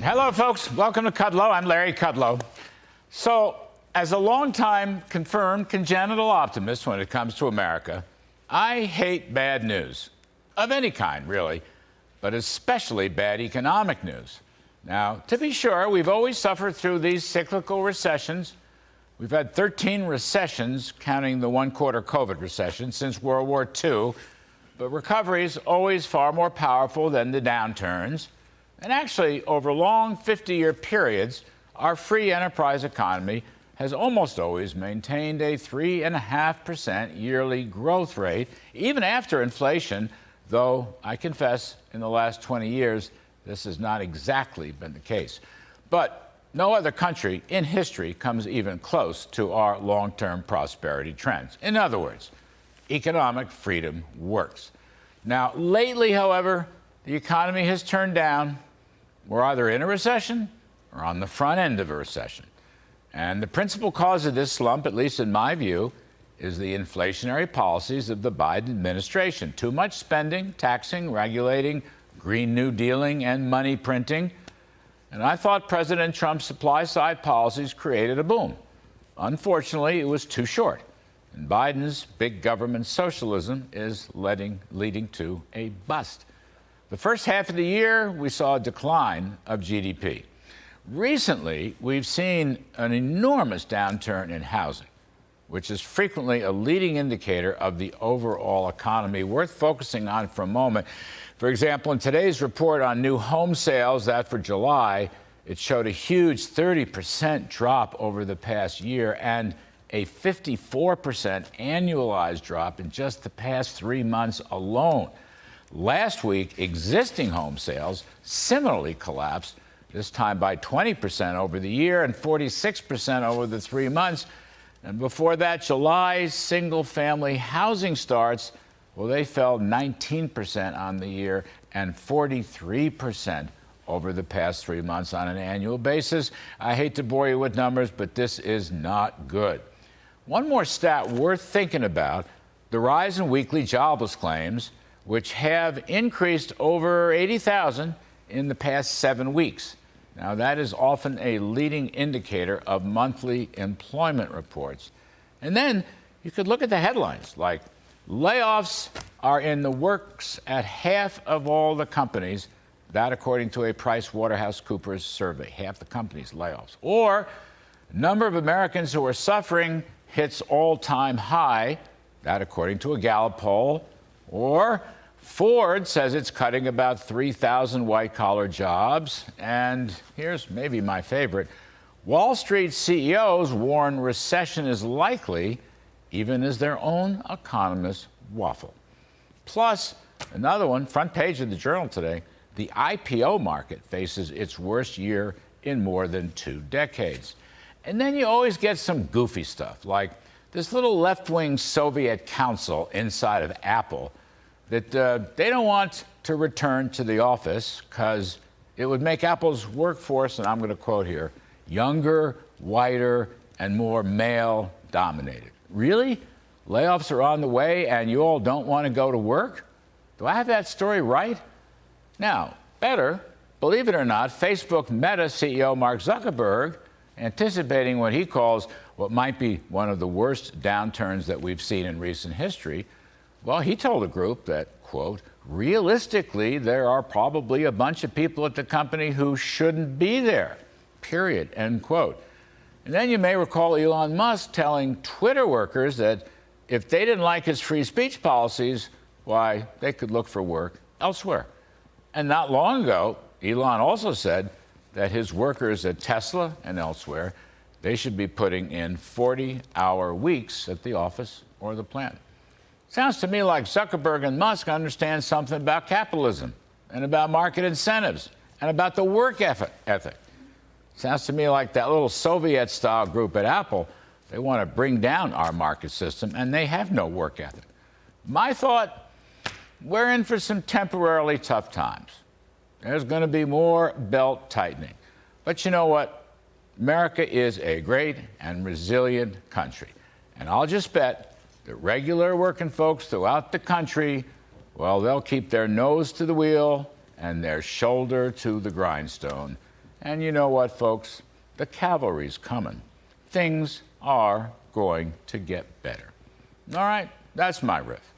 Hello, folks. Welcome to Kudlow. I'm Larry Kudlow. So, as a longtime confirmed congenital optimist when it comes to America, I hate bad news. Of any kind, really, but especially bad economic news. Now, to be sure, we've always suffered through these cyclical recessions. We've had 13 recessions, counting the one-quarter COVID recession, since World War II. But recovery is always far more powerful than the downturns. And actually, over long 50-year periods, our free enterprise economy has almost always maintained a 3.5% yearly growth rate, even after inflation, though I confess in the last 20 years, this has not exactly been the case. But no other country in history comes even close to our long-term prosperity trends. In other words, economic freedom works. Now, lately, however, the economy has turned down. We're either in a recession or on the front end of a recession. And the principal cause of this slump, at least in my view, is the inflationary policies of the Biden administration. Too much spending, taxing, regulating, Green New Dealing, and money printing. And I thought President Trump's supply-side policies created a boom. Unfortunately, it was too short. And Biden's big government socialism is leading to a bust. The first half of the year, we saw a decline of GDP. Recently, we've seen an enormous downturn in housing, which is frequently a leading indicator of the overall economy, worth focusing on for a moment. For example, in today's report on new home sales, that for July, it showed a huge 30% drop over the past year and a 54% annualized drop in just the past 3 months alone. Last week, existing home sales similarly collapsed, this time by 20% over the year and 46% over the 3 months. And before that, July's single-family housing starts, well, they fell 19% on the year and 43% over the past 3 months on an annual basis. I hate to bore you with numbers, but this is not good. One more stat worth thinking about, the rise in weekly jobless claims, which have increased over 80,000 in the past 7 weeks. Now, that is often a leading indicator of monthly employment reports. And then you could look at the headlines, like layoffs are in the works at half of all the companies, that according to a PricewaterhouseCoopers survey, half the companies' layoffs. Or number of Americans who are suffering hits all-time high, that according to a Gallup poll. Or Ford says it's cutting about 3,000 white-collar jobs. And here's maybe my favorite. Wall Street CEOs warn recession is likely, even as their own economists waffle. Plus, another one, front page of the Journal today, the IPO market faces its worst year in more than 2 decades. And then you always get some goofy stuff, like this little left-wing Soviet council inside of Apple that they don't want to return to the office because it would make Apple's workforce, and I'm going to quote here, younger, whiter, and more male-dominated. Really? Layoffs are on the way and you all don't want to go to work? Do I have that story right? Now, better, believe it or not, Facebook Meta CEO Mark Zuckerberg, anticipating what he calls what might be one of the worst downturns that we've seen in recent history, well, he told a group that, quote, realistically, there are probably a bunch of people at the company who shouldn't be there, period, end quote. And then you may recall Elon Musk telling Twitter workers that if they didn't like his free speech policies, why, they could look for work elsewhere. And not long ago, Elon also said that his workers at Tesla and elsewhere, they should be putting in 40-hour weeks at the office or the plant. Sounds to me like Zuckerberg and Musk understand something about capitalism and about market incentives and about the work ethic. Sounds to me like that little Soviet-style group at Apple, they want to bring down our market system, and they have no work ethic. My thought, we're in for some temporarily tough times. There's going to be more belt tightening. But you know what? America is a great and resilient country. And I'll just bet that regular working folks throughout the country, well, they'll keep their nose to the wheel and their shoulder to the grindstone. And you know what, folks? The cavalry's coming. Things are going to get better. All right, that's my riff.